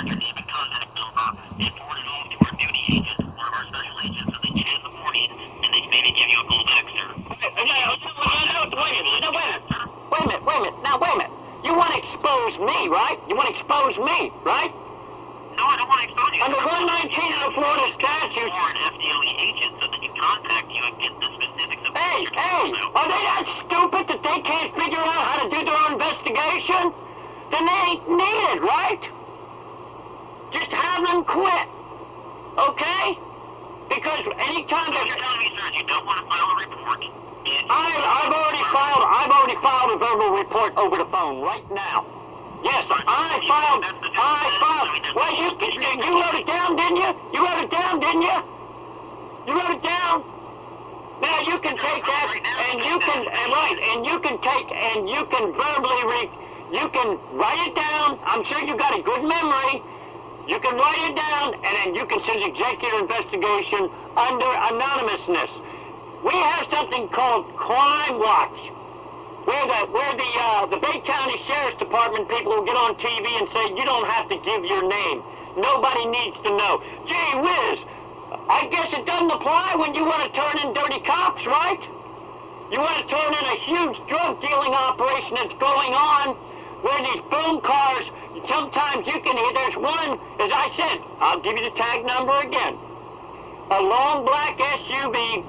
report your name and contact number and forward it off to our duty agent, one of our special agents, so they get in the morning and they maybe give you a call back, sir. Wait a minute. Now, wait a minute. You want to expose me, right? You want to expose me, right? No, I don't want to expose you. Under 119 of the Florida statute. Or an fdle agent so they can contact you and get the specifics of what you're Hey, talking about. are they that stupid that they can't figure out how to do their own investigation? Then they ain't needed, right? Just have them quit, okay? Because anytime So you're telling me, sir, you don't want to file a report? I've already filed a verbal report over the phone right now. Yes, I filed. Well, you wrote it down, didn't you? You wrote it down, didn't you? You wrote it down. Now you can take that, and you can verbally you can write it down. I'm sure you got a good memory. You can write it down, and then you can send executive investigation under anonymousness. We have something called Crime Watch, where the Bay County Sheriff's Department people will get on TV and say, you don't have to give your name. Nobody needs to know. Gee whiz, I guess it doesn't apply when you want to turn in dirty cops, right? You want to turn in a huge drug dealing operation that's going on where these boom cars, sometimes you can hear, there's one, as I said, I'll give you the tag number again. A long black SUV.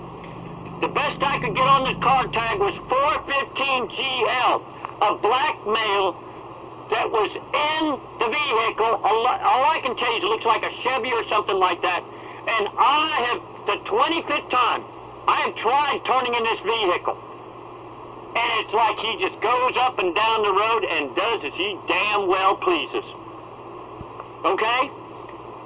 The best I could get on the car tag was 415GL, a black male that was in the vehicle. All I can tell you is it looks like a Chevy or something like that. And I have, the 25th time, I have tried turning in this vehicle. And it's like he just goes up and down the road and does as he damn well pleases. Okay?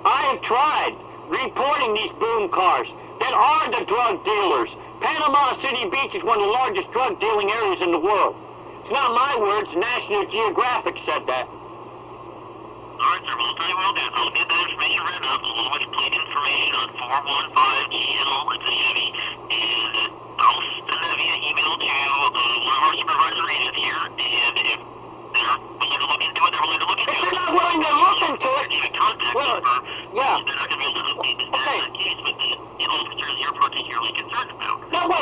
I have tried reporting these boom cars that are the drug dealers. Panama City Beach is one of the largest drug dealing areas in the world. It's not my words. National Geographic said that. All right, sir. Well, I'll tell you what I'll do. I'll get that information written up, along with plate information on 415GL. It's a Chevy. And I'll send that via email to one of our supervisor agents here. And if they're willing to look into it, they're willing to look into it. If they're not willing to look into it, even contact number, yeah. they're not going to be able to update that case with the officers you're particularly concerned about. No, wait.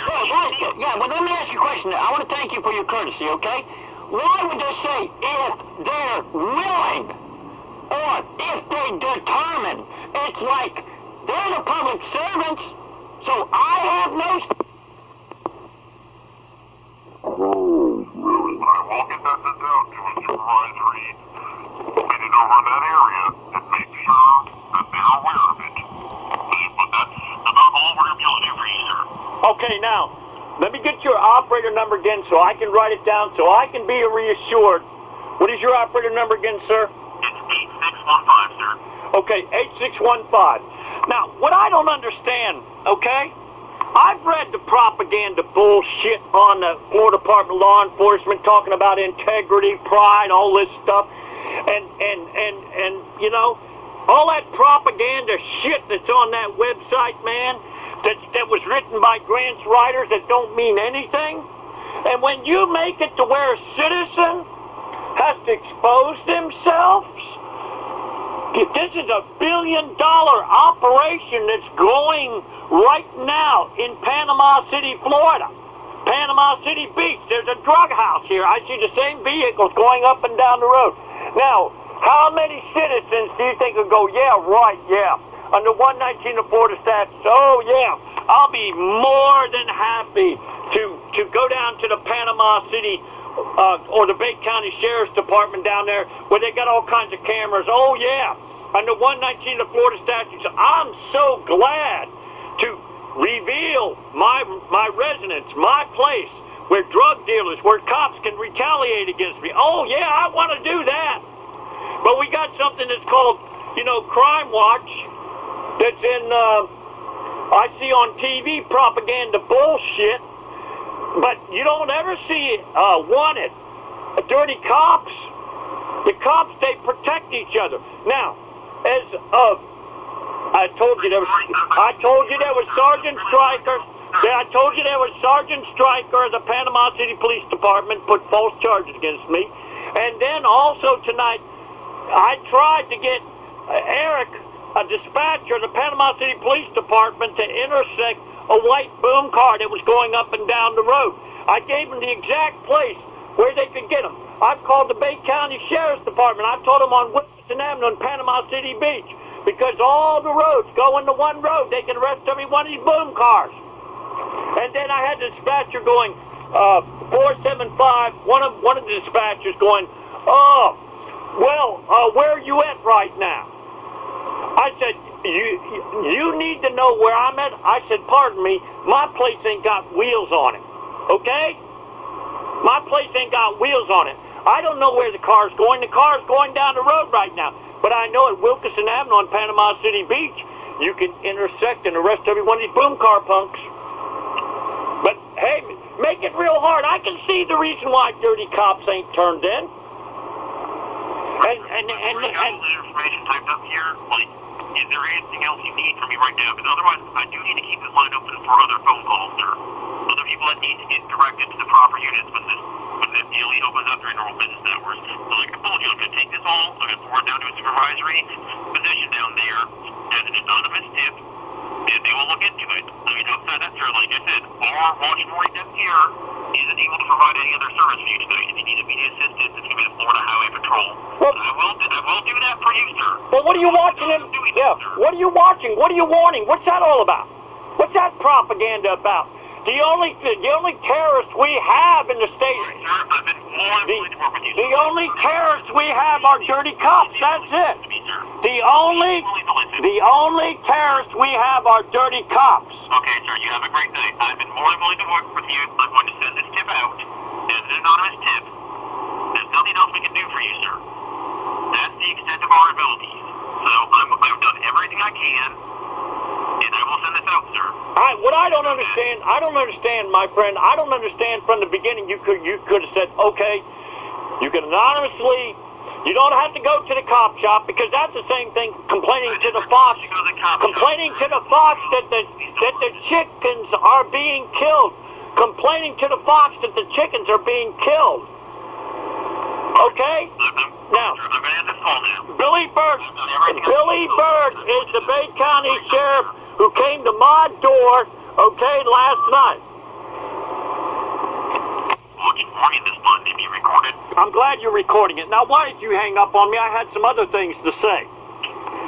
Yeah, well, let me ask you a question. I want to thank you for your courtesy, okay? Why would they say if they're willing or if they determine? It's like they're the public servants, so I have no... I will get that sent out to a supervisory located over in that area and make sure that they're aware of it. But that's about all we're going to be able to do for you, sir. Okay, now, let me get your operator number again so I can write it down so I can be reassured. What is your operator number again, sir? It's 8615, sir. Okay, 8615. Now, what I don't understand, okay? I've read the propaganda bullshit on the Florida Department of Law Enforcement talking about integrity, pride, all this stuff. And you know, all that propaganda shit that's on that website, man, that was written by grants writers that don't mean anything. And when you make it to where a citizen has to expose themselves, this is a $1 billion operation that's going right now in Panama City, Florida. Panama City Beach. There's a drug house here. I see the same vehicles going up and down the road. Now, how many citizens do you think will go, yeah, right, yeah, under 119 of Florida statutes, oh, yeah, I'll be more than happy to go down to the Panama City or the Bay County Sheriff's Department down there where they got all kinds of cameras. Oh, yeah, under 119 of Florida statutes. I'm so glad to reveal my residence, my place, where drug dealers, where cops can retaliate against me. Oh, yeah, I want to do that. But we got something that's called, you know, Crime Watch that's in, I see on TV propaganda bullshit, but you don't ever see wanted. Dirty cops. The cops, they protect each other. Now, as of I told you there was Sergeant Stryker. I told you there was Sergeant Stryker of the Panama City Police Department put false charges against me. And then also tonight, I tried to get Eric, a dispatcher of the Panama City Police Department, to intersect a white boom car that was going up and down the road. I gave him the exact place where they could get him. I've called the Bay County Sheriff's Department. I've told them on Wilson Avenue in Panama City Beach, because all the roads go into one road. They can arrest every one of these boom cars. And then I had the dispatcher going, 475, one of the dispatchers going, where are you at right now? I said, you need to know where I'm at. I said, pardon me, my place ain't got wheels on it, okay? My place ain't got wheels on it. I don't know where the car's going. The car's going down the road right now. But I know at Wilkinson Avenue on Panama City Beach, you can intersect and arrest every one of these boom car punks. But, hey, make it real hard. I can see the reason why dirty cops ain't turned in. And information typed up here, like, is there anything else you need from me right now? Because otherwise, I do need to keep this line open for other phone calls, sir. Other people that need to get directed to the proper units when this daily opens up during normal business hours. So like I told you, I'm going to take this all, I'm going to forward it down to a supervisory position down there as an anonymous tip, and they will look into it. I mean, outside that, sir, like I said, our Washington desk here isn't able to provide any other service for you tonight. If you need immediate assistance, it's going to be the Florida Highway Patrol. Well, I will do that for you, sir. Well, what are you watching? What are you watching? What are you warning? What's that all about? What's that propaganda about? The only terrorists we have in the state. Right, sir, I've been more than willing to work with you. The only terrorists we have are dirty cops. That's it. The only terrorists we have are dirty cops. Okay, sir, you have a great night. I've been more than willing to work with you. I'm going to send this tip out as an anonymous tip. There's nothing else we can do for you, sir. That's the extent of our abilities. So I've done everything I can, and I will send this out, sir. What I don't understand, my friend, I don't understand from the beginning. You could have said, okay, you can anonymously, you don't have to go to the cop shop, because that's the same thing, complaining to the Fox that the chickens are being killed, complaining to the Fox that the chickens are being killed. Okay? Now, I'm going to end this call now. Billy Bird is the Bay County Sheriff who came to my door, okay, last night. Warning, this line may be recorded. I'm glad you're recording it. Now, why did you hang up on me? I had some other things to say.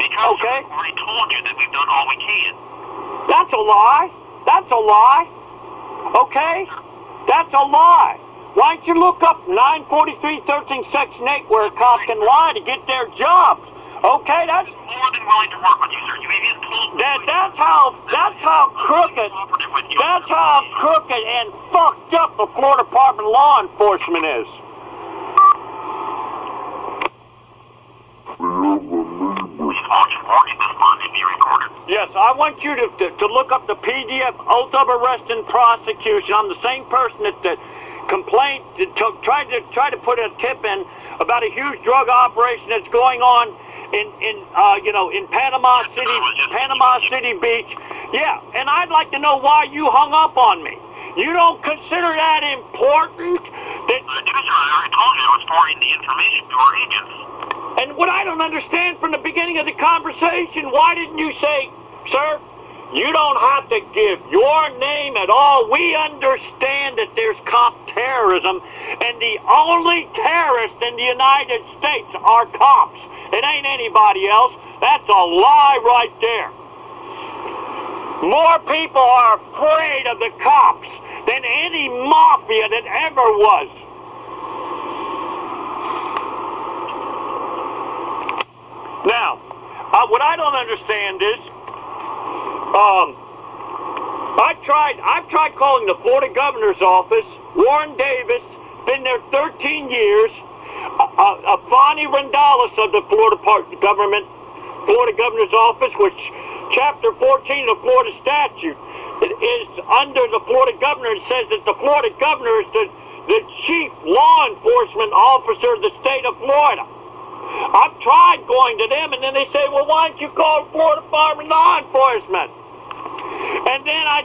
Because okay. I've already told you that we've done all we can. That's a lie. That's a lie. Okay? That's a lie. Why don't you look up 943 13 Section 8 where a cop can lie to get their jobs? Okay, that's more than willing to work with you, sir. You even told me that's how crooked and fucked up the Florida Department of Law Enforcement is. Yes, I want you to look up the PDF oath of arrest and prosecution. I'm the same person that complained, tried to put a tip in about a huge drug operation that's going on in Panama City Beach. Yeah, and I'd like to know why you hung up on me. You don't consider that important? I do, sir. I already told you I was forwarding the information to our agents. And what I don't understand from the beginning of the conversation, why didn't you say, sir, you don't have to give your name at all. We understand that there's cop terrorism, and the only terrorists in the United States are cops. It ain't anybody else. That's a lie right there. More people are afraid of the cops than any mafia that ever was. Now, what I don't understand is, I've tried calling the Florida governor's office. Warren Davis, been there 13 years. Bonnie Rendalis of the Florida governor's office, which Chapter 14 of the Florida statute is under the Florida governor. It says that the Florida governor is the chief law enforcement officer of the state of Florida. I've tried going to them, and then they say, well, why don't you call Florida Department of Law Enforcement? And then I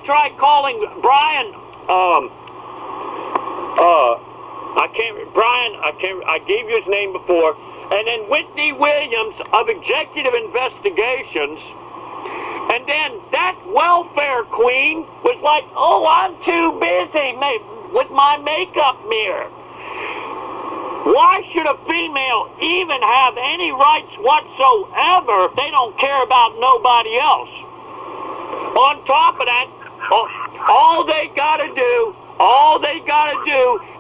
tried calling Brian, I gave you his name before, and then Whitney Williams of Executive Investigations, and then that welfare queen was like, oh, I'm too busy with my makeup mirror. Why should a female even have any rights whatsoever if they don't care about nobody else? On top of that, all they gotta do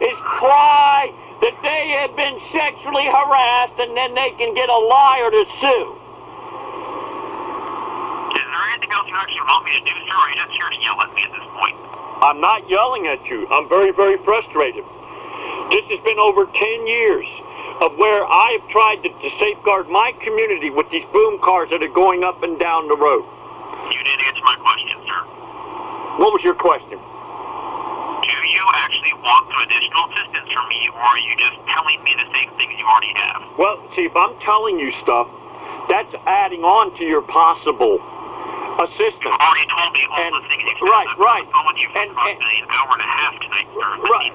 is cry that they have been sexually harassed, and then they can get a liar to sue. Is there anything else you actually want me to do, sir, or are you just here to yell at me at this point? I'm not yelling at you. I'm very, very frustrated. This has been over 10 years of where I have tried to safeguard my community with these boom cars that are going up and down the road. You didn't answer my question, sir. What was your question? Do you actually want some additional assistance from me, or are you just telling me the same things you already have? Well, see, if I'm telling you stuff, that's adding on to your possible assistance. You've already told me all the things you've right. I've with you for approximately an hour and a half tonight, sir. Right.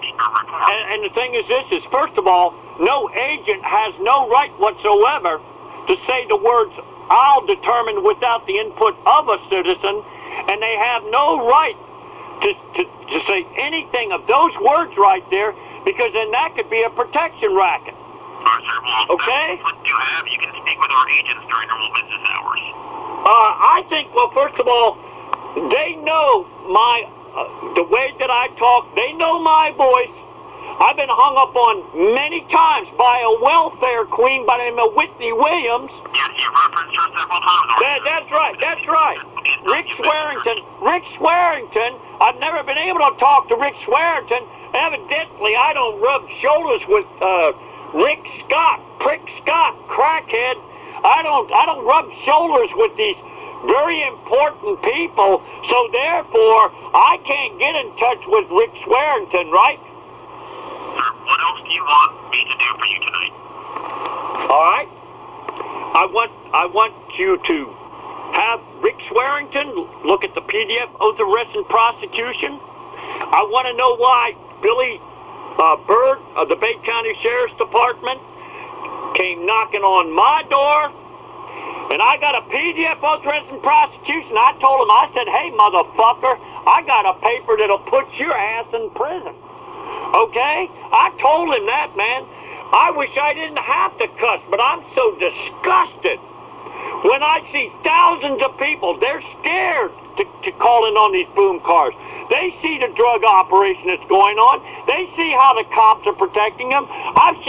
And the thing is this, first of all, no agent has no right whatsoever to say the words, I'll determine without the input of a citizen, and they have no right to say anything of those words right there, because then that could be a protection racket. All right, sir. Well, okay? What you have, you can speak with our agents during normal business hours. I think, well, first of all, they know the way that I talk. They know my voice. I've been hung up on many times by a welfare queen by the name of Whitney Williams. Yes, you've referenced her several times. That's right. Rick Swearington. I've never been able to talk to Rick Swearington. Evidently, I don't rub shoulders with Rick Scott, Prick Scott, crackhead. I don't rub shoulders with these very important people, so therefore I can't get in touch with Rick Swearington, right? Sir, what else do you want me to do for you tonight? All right. I want you to have Rick Swearington look at the PDF oath of arrest and prosecution. I want to know why Billy Bird of the Bay County Sheriff's Department came knocking on my door, and I got a PDF oath of arrest and prosecution. I told him, I said, hey, motherfucker, I got a paper that'll put your ass in prison. Okay? I told him that, man. I wish I didn't have to cuss, but I'm so disgusted when I see thousands of people. They're scared to call in on these boom cars. They see the drug operation that's going on. They see how the cops are protecting them. I've seen